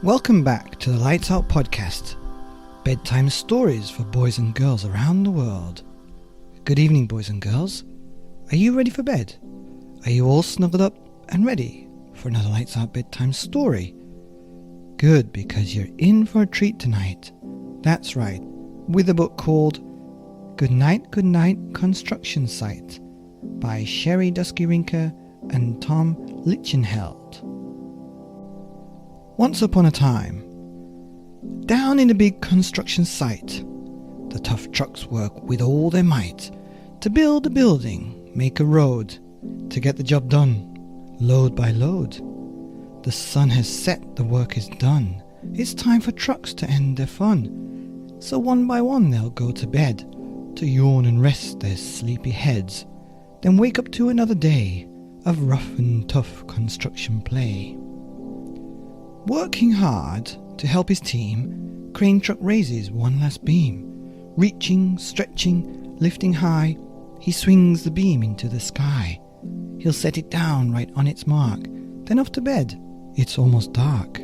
Welcome back to the Lights Out podcast, bedtime stories for boys and girls around the world. Good evening, boys and girls. Are you ready for bed? Are you all snuggled up and ready for another Lights Out bedtime story? Good, because you're in for a treat tonight. That's right, with a book called Goodnight, Goodnight Construction Site by Sherri Duskey Rinker and Tom Lichtenheld. Once upon a time, down in a big construction site, the tough trucks work with all their might to build a building, make a road, to get the job done, load by load. The sun has set, the work is done. It's time for trucks to end their fun. So one by one they'll go to bed, to yawn and rest their sleepy heads, then wake up to another day of rough and tough construction play. Working hard to help his team, crane truck raises one last beam. Reaching, stretching, lifting high, he swings the beam into the sky. He'll set it down right on its mark, then off to bed, it's almost dark.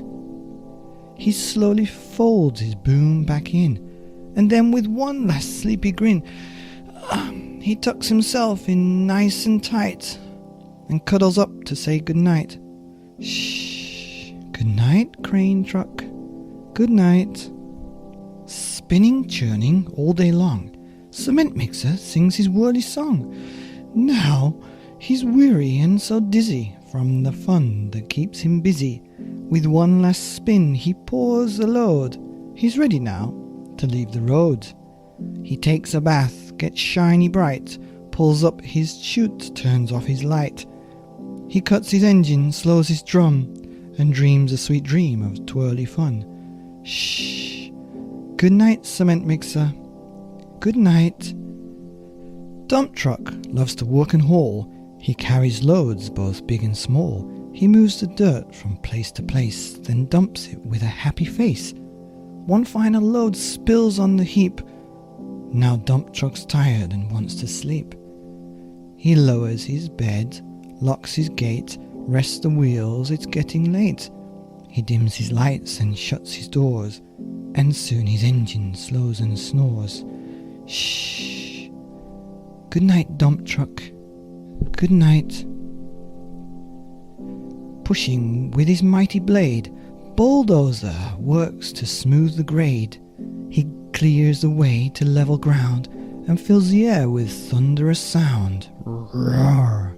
He slowly folds his boom back in, and then with one last sleepy grin, he tucks himself in nice and tight, and cuddles up to say goodnight. Shh. Good night, crane truck. Good night. Spinning, churning all day long, cement mixer sings his whirly song. Now he's weary and so dizzy from the fun that keeps him busy. With one last spin he pours a load. He's ready now to leave the road. He takes a bath, gets shiny bright, pulls up his chute, turns off his light. He cuts his engine, slows his drum, and dreams a sweet dream of twirly fun. Shh. Good night, cement mixer. Good night. Dump truck loves to work and haul. He carries loads both big and small. He moves the dirt from place to place, then dumps it with a happy face. One final load spills on the heap. Now dump truck's tired and wants to sleep. He lowers his bed, locks his gate, rests the wheels, it's getting late. He dims his lights and shuts his doors, and soon his engine slows and snores. Shh. Good night, dump truck. Good night. Pushing with his mighty blade, bulldozer works to smooth the grade. He clears the way to level ground and fills the air with thunderous sound. Roar.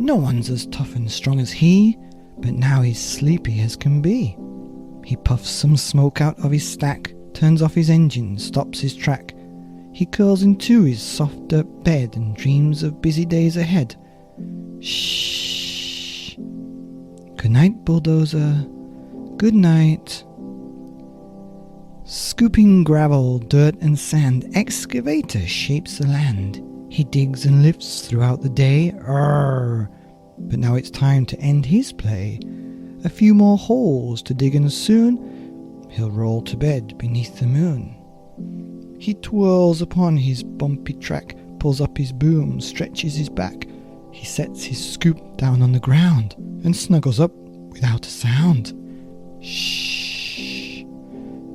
No one's as tough and strong as he, but now he's sleepy as can be. He puffs some smoke out of his stack, turns off his engine, stops his track. He curls into his soft dirt bed and dreams of busy days ahead. Shh. Good night, bulldozer. Good night. Scooping gravel, dirt and sand, excavator shapes the land. He digs and lifts throughout the day, but now it's time to end his play. A few more holes to dig and soon he'll roll to bed beneath the moon. He twirls upon his bumpy track, pulls up his boom, stretches his back. He sets his scoop down on the ground and snuggles up without a sound. Shh.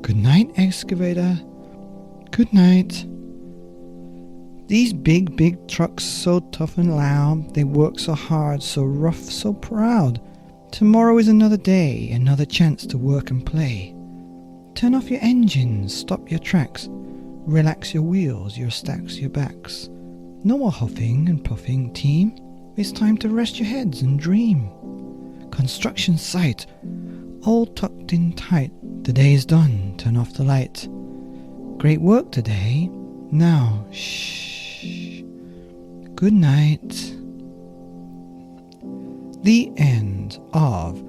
Good night, excavator. Good night. These big trucks, so tough and loud, they work so hard, so rough, so proud. Tomorrow is another day, another chance to work and play. Turn off your engines, stop your tracks, relax your wheels, your stacks, your backs. No more huffing and puffing, team. It's time to rest your heads and dream. Construction site, all tucked in tight. The day is done, turn off the light. Great work today. Now, shh. Good night. The end of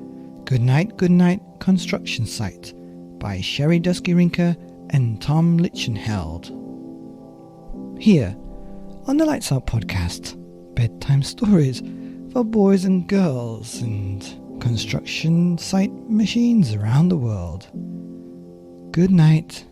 Goodnight, Goodnight Construction Site by Sherri Duskey Rinker and Tom Lichtenheld. Here on the Lights Out podcast, bedtime stories for boys and girls and construction site machines around the world. Good night.